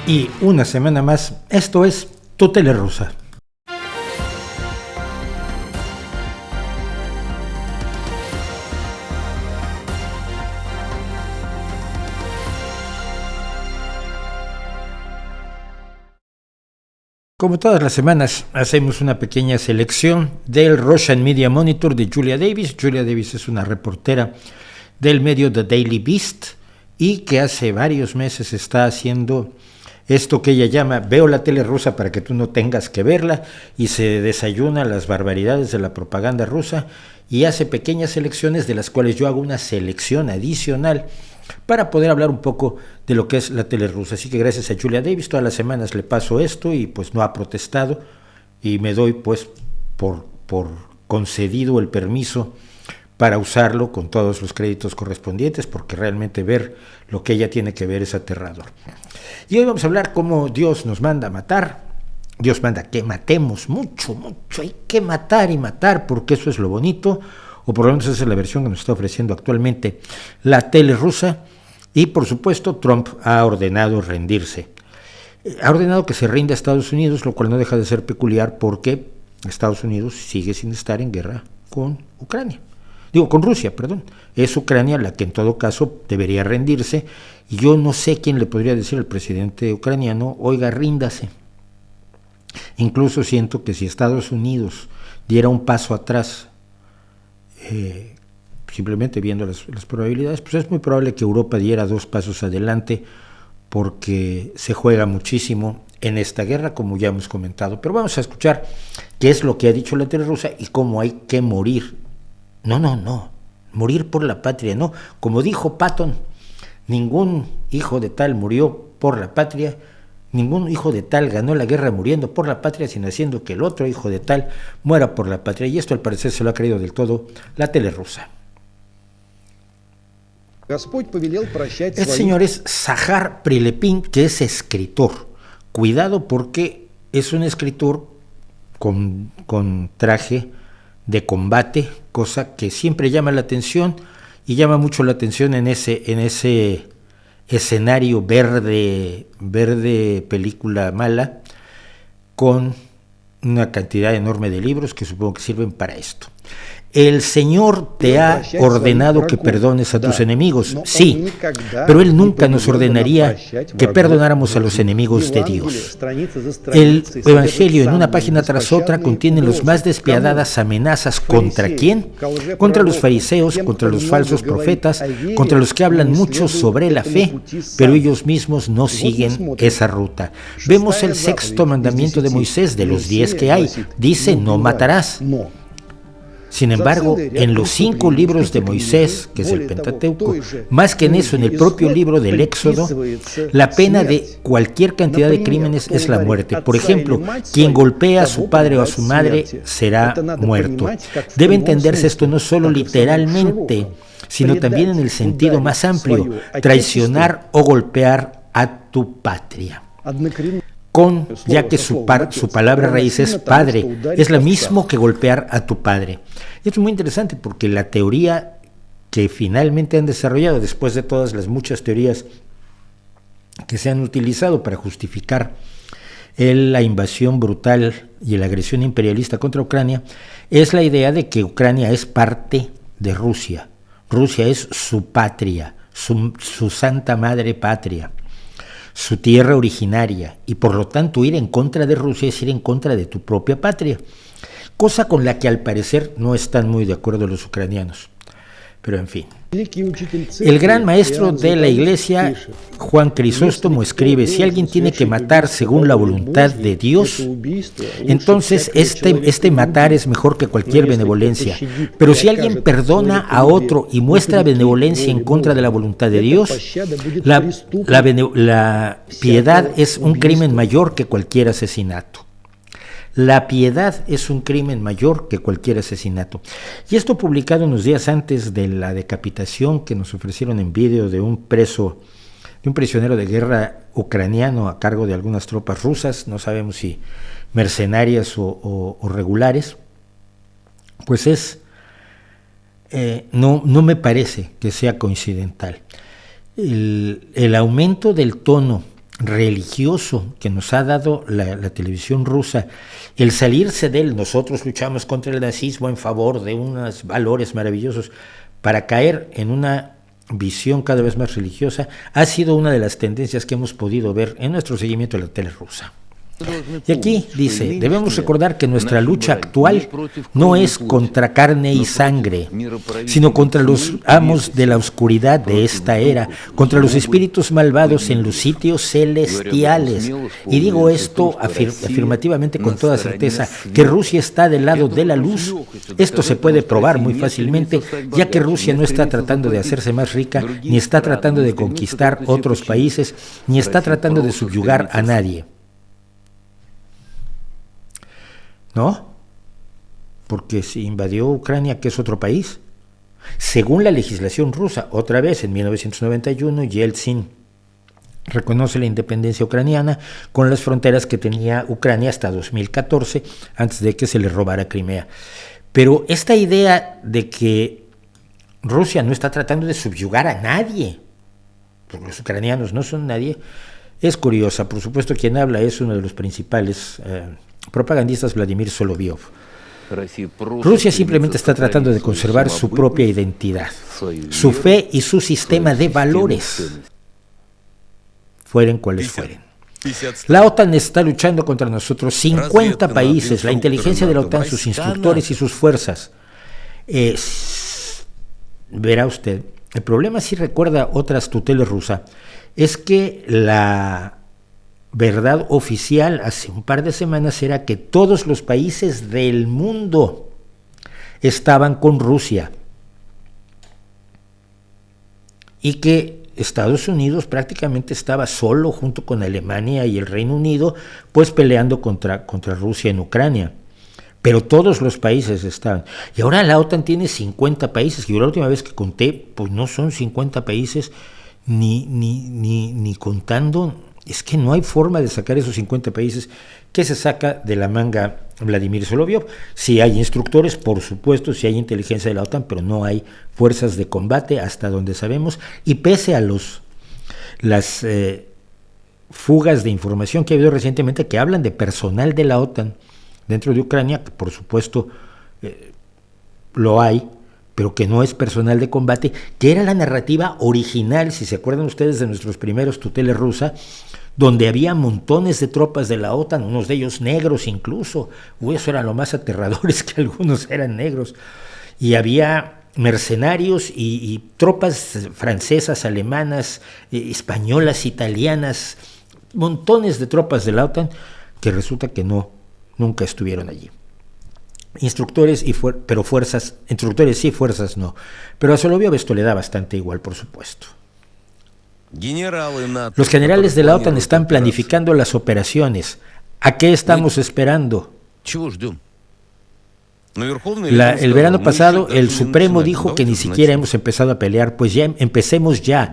Y una semana más, esto es Tu Tele Rusa. Como todas las semanas, hacemos una pequeña selección del Russian Media Monitor de Julia Davis. Julia Davis es una reportera del medio The Daily Beast y que hace varios meses está haciendo esto que ella llama "Veo la tele rusa para que tú no tengas que verla", y se desayuna las barbaridades de la propaganda rusa y hace pequeñas selecciones de las cuales yo hago una selección adicional para poder hablar un poco de lo que es la tele rusa. Así que gracias a Julia Davis, todas las semanas le paso esto y pues no ha protestado y me doy pues por concedido el permiso para usarlo con todos los créditos correspondientes, porque realmente ver lo que ella tiene que ver es aterrador. Y hoy vamos a hablar cómo Dios nos manda a matar. Dios manda que matemos mucho, hay que matar y matar, porque eso es lo bonito, o por lo menos esa es la versión que nos está ofreciendo actualmente la tele rusa. Y por supuesto Trump ha ordenado rendirse. Ha ordenado que se rinda a Estados Unidos, lo cual no deja de ser peculiar porque Estados Unidos sigue sin estar en guerra con Ucrania. Con Rusia, perdón. Es Ucrania la que en todo caso debería rendirse, y yo no sé quién le podría decir al presidente ucraniano, oiga, ríndase. Incluso siento que si Estados Unidos diera un paso atrás, simplemente viendo las probabilidades, pues es muy probable que Europa diera 2 pasos adelante, porque se juega muchísimo en esta guerra, como ya hemos comentado. Pero vamos a escuchar qué es lo que ha dicho la tele rusa y cómo hay que morir. No, morir por la patria, no. Como dijo Patton, ningún hijo de tal murió por la patria, ningún hijo de tal ganó la guerra muriendo por la patria, sino haciendo que el otro hijo de tal muera por la patria. Y esto al parecer se lo ha creído del todo la tele rusa. El señor es Zahar Prilepin, que es escritor. Cuidado, porque es un escritor con traje de combate, cosa que siempre llama la atención, y llama mucho la atención en ese escenario verde película mala, con una cantidad enorme de libros que supongo que sirven para esto. El Señor te ha ordenado que perdones a tus enemigos, sí, pero Él nunca nos ordenaría que perdonáramos a los enemigos de Dios. El Evangelio, en una página tras otra, contiene las más despiadadas amenazas. ¿Contra quién? Contra los fariseos, contra los falsos profetas, contra los que hablan mucho sobre la fe, pero ellos mismos no siguen esa ruta. Vemos el 6º mandamiento de Moisés, de los 10 que hay, dice: no matarás. Sin embargo, en los 5 libros de Moisés, que es el Pentateuco, más que en eso, en el propio libro del Éxodo, la pena de cualquier cantidad de crímenes es la muerte. Por ejemplo, quien golpea a su padre o a su madre será muerto. Debe entenderse esto no solo literalmente, sino también en el sentido más amplio: traicionar o golpear a tu patria. Ya que su palabra raíz es padre, es lo mismo que golpear a tu padre. Y esto es muy interesante, porque la teoría que finalmente han desarrollado, después de todas las muchas teorías que se han utilizado para justificar la invasión brutal y la agresión imperialista contra Ucrania, es la idea de que Ucrania es parte de Rusia. Rusia es su patria, su santa madre patria, su tierra originaria, y por lo tanto ir en contra de Rusia es ir en contra de tu propia patria, cosa con la que al parecer no están muy de acuerdo los ucranianos. Pero en fin, el gran maestro de la iglesia, Juan Crisóstomo, escribe: si alguien tiene que matar según la voluntad de Dios, entonces este matar es mejor que cualquier benevolencia. Pero si alguien perdona a otro y muestra benevolencia en contra de la voluntad de Dios, la piedad es un crimen mayor que cualquier asesinato. La piedad es un crimen mayor que cualquier asesinato. Y esto publicado unos días antes de la decapitación que nos ofrecieron en vídeo de un prisionero de guerra ucraniano a cargo de algunas tropas rusas, no sabemos si mercenarias o regulares. Pues no me parece que sea coincidental. El aumento del tono religioso que nos ha dado la televisión rusa, el salirse de él, nosotros luchamos contra el nazismo en favor de unos valores maravillosos, para caer en una visión cada vez más religiosa, ha sido una de las tendencias que hemos podido ver en nuestro seguimiento de la tele rusa. Y aquí dice, debemos recordar que nuestra lucha actual no es contra carne y sangre, sino contra los amos de la oscuridad de esta era, contra los espíritus malvados en los sitios celestiales. Y digo esto afirmativamente con toda certeza, que Rusia está del lado de la luz. Esto se puede probar muy fácilmente, ya que Rusia no está tratando de hacerse más rica, ni está tratando de conquistar otros países, ni está tratando de subyugar a nadie. ¿No? Porque si invadió Ucrania, que es otro país. Según la legislación rusa, otra vez en 1991, Yeltsin reconoce la independencia ucraniana con las fronteras que tenía Ucrania hasta 2014, antes de que se le robara Crimea. Pero esta idea de que Rusia no está tratando de subyugar a nadie, porque los ucranianos no son nadie, es curiosa. Por supuesto, quien habla es uno de los principales propagandistas, Vladimir Solovyov. Rusia simplemente está tratando de conservar su propia identidad, su fe y su sistema de valores, fueren cuales fueren. La OTAN está luchando contra nosotros, 50 países, la inteligencia de la OTAN, sus instructores y sus fuerzas. Verá usted, el problema, si recuerda otras tutelas rusas, es que la verdad oficial hace un par de semanas era que todos los países del mundo estaban con Rusia y que Estados Unidos prácticamente estaba solo junto con Alemania y el Reino Unido, pues peleando contra Rusia en Ucrania. Pero todos los países estaban. Y ahora la OTAN tiene 50 países, que yo la última vez que conté, pues no son 50 países ni contando. Es que no hay forma de sacar esos 50 países que se saca de la manga Vladimir Solovyov. Sí hay instructores, por supuesto, sí hay inteligencia de la OTAN, pero no hay fuerzas de combate hasta donde sabemos. Y pese a las fugas de información que ha habido recientemente que hablan de personal de la OTAN dentro de Ucrania, que por supuesto lo hay, pero que no es personal de combate, que era la narrativa original, si se acuerdan ustedes de nuestros primeros tuteles rusa, donde había montones de tropas de la OTAN, unos de ellos negros incluso. Eso era lo más aterrador, es que algunos eran negros. Y había mercenarios y tropas francesas, alemanas, españolas, italianas, montones de tropas de la OTAN que resulta que nunca estuvieron allí. Instructores pero fuerzas, instructores sí, fuerzas no. Pero a Solovyov esto le da bastante igual, por supuesto. Los generales de la OTAN están planificando las operaciones. ¿A qué estamos esperando? El verano pasado el Supremo dijo que ni siquiera hemos empezado a pelear. Pues ya empecemos ya.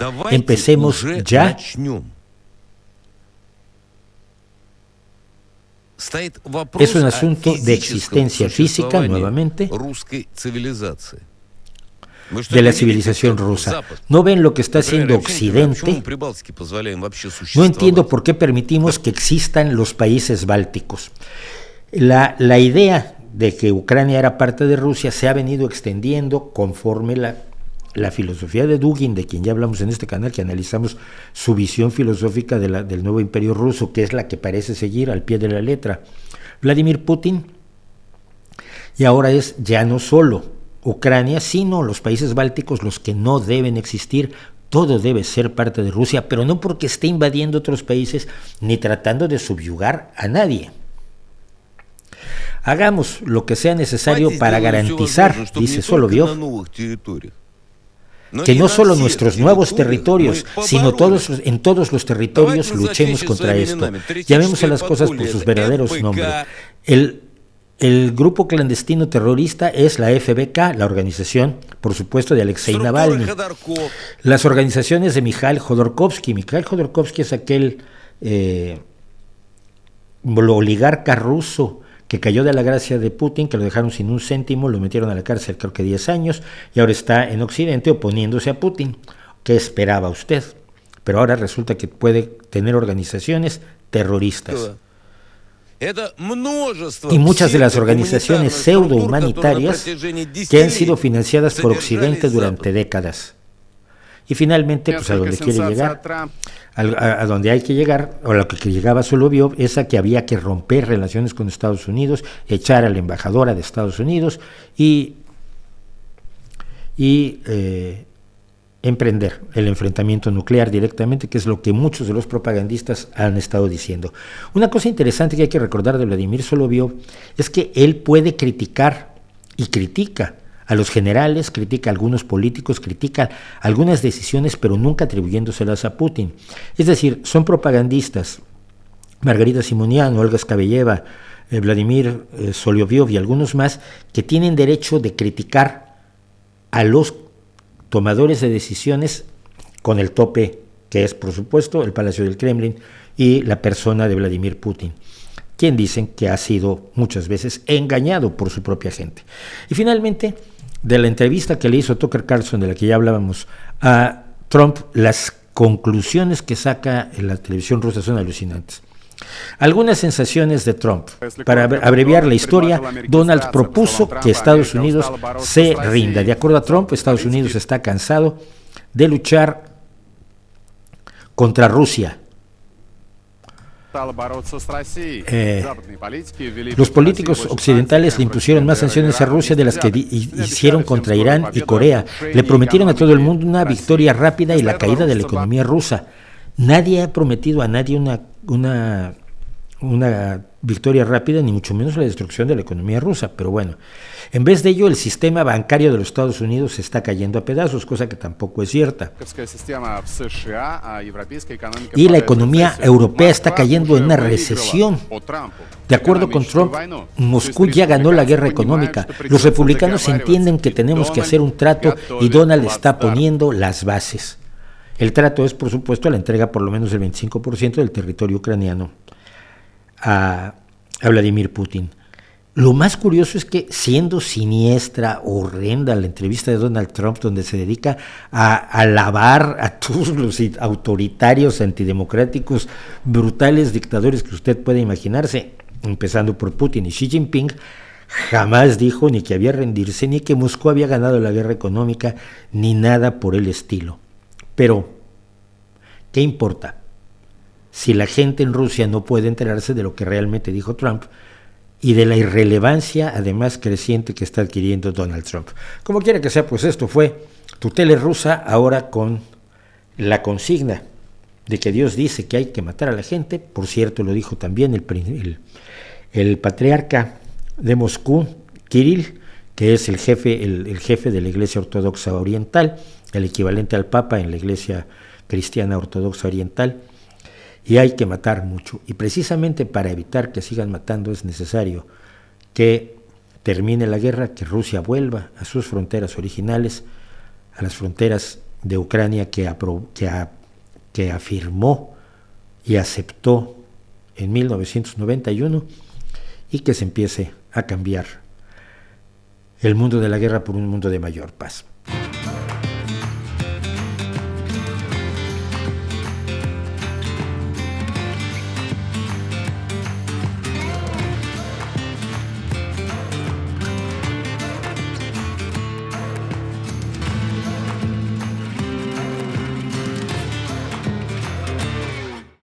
Es un asunto de existencia física, nuevamente, de la civilización rusa. ¿No ven lo que está haciendo Occidente? No entiendo por qué permitimos que existan los países bálticos. La idea de que Ucrania era parte de Rusia se ha venido extendiendo conforme la filosofía de Dugin, de quien ya hablamos en este canal, que analizamos su visión filosófica del nuevo imperio ruso, que es la que parece seguir al pie de la letra Vladimir Putin. Y ahora es ya no solo Ucrania, sino los países bálticos los que no deben existir. Todo debe ser parte de Rusia, pero no porque esté invadiendo otros países ni tratando de subyugar a nadie. Hagamos lo que sea necesario para garantizar, dice Solovyov, que no solo nuestros nuevos territorios, sino en todos los territorios luchemos contra esto. Llamemos a las cosas por sus verdaderos nombres. El grupo clandestino terrorista es la FBK, la organización, por supuesto, de Alexei Navalny. Las organizaciones de Mikhail Khodorkovsky. Mikhail Khodorkovsky es aquel oligarca ruso que cayó de la gracia de Putin, que lo dejaron sin un céntimo, lo metieron a la cárcel creo que 10 años, y ahora está en Occidente oponiéndose a Putin. ¿Qué esperaba usted? pero ahora resulta que puede tener organizaciones terroristas. Y muchas de las organizaciones pseudo-humanitarias que han sido financiadas por Occidente durante décadas. Y finalmente, pues a donde quiere llegar, a donde hay que llegar, o lo que llegaba Solovyov, es a que había que romper relaciones con Estados Unidos, echar a la embajadora de Estados Unidos y emprender el enfrentamiento nuclear directamente, que es lo que muchos de los propagandistas han estado diciendo. Una cosa interesante que hay que recordar de Vladimir Solovyov es que él puede criticar y critica a los generales, critica a algunos políticos, critica algunas decisiones, pero nunca atribuyéndoselas a Putin. Es decir, son propagandistas, Margarita Simonian, Olga Skabeyeva, Vladimir Solovyov y algunos más, que tienen derecho de criticar a los tomadores de decisiones con el tope que es, por supuesto, el Palacio del Kremlin y la persona de Vladimir Putin, quien dicen que ha sido muchas veces engañado por su propia gente. Y finalmente, de la entrevista que le hizo Tucker Carlson, de la que ya hablábamos, a Trump, las conclusiones que saca en la televisión rusa son alucinantes. Algunas sensaciones de Trump. Para abreviar la historia, Donald propuso que Estados Unidos se rinda. De acuerdo a Trump, Estados Unidos está cansado de luchar contra Rusia. Los políticos occidentales le impusieron más sanciones a Rusia de las que hicieron contra Irán y Corea. Le prometieron a todo el mundo una victoria rápida y la caída de la economía rusa. Nadie ha prometido a nadie una victoria rápida, ni mucho menos la destrucción de la economía rusa, pero bueno, en vez de ello el sistema bancario de los Estados Unidos se está cayendo a pedazos, cosa que tampoco es cierta. Y la economía europea está cayendo en una recesión. De acuerdo con Trump, Moscú ya ganó la guerra económica. Los republicanos entienden que tenemos que hacer un trato y Donald está poniendo las bases. El trato es, por supuesto, la entrega por lo menos del 25% del territorio ucraniano a Vladimir Putin. Lo más curioso es que, siendo siniestra, horrenda la entrevista de Donald Trump, donde se dedica a alabar a todos los autoritarios, antidemocráticos, brutales dictadores que usted puede imaginarse, empezando por Putin y Xi Jinping, jamás dijo ni que había rendirse, ni que Moscú había ganado la guerra económica, ni nada por el estilo. Pero, ¿qué importa? Si la gente en Rusia no puede enterarse de lo que realmente dijo Trump y de la irrelevancia, además, creciente que está adquiriendo Donald Trump. Como quiera que sea, pues esto fue Tu Tele Rusa, ahora con la consigna de que Dios dice que hay que matar a la gente. Por cierto, lo dijo también el patriarca de Moscú, Kirill, que es el jefe de la Iglesia Ortodoxa Oriental, el equivalente al Papa en la Iglesia Cristiana Ortodoxa Oriental. Y hay que matar mucho. Y precisamente para evitar que sigan matando es necesario que termine la guerra, que Rusia vuelva a sus fronteras originales, a las fronteras de Ucrania que afirmó y aceptó en 1991, y que se empiece a cambiar el mundo de la guerra por un mundo de mayor paz.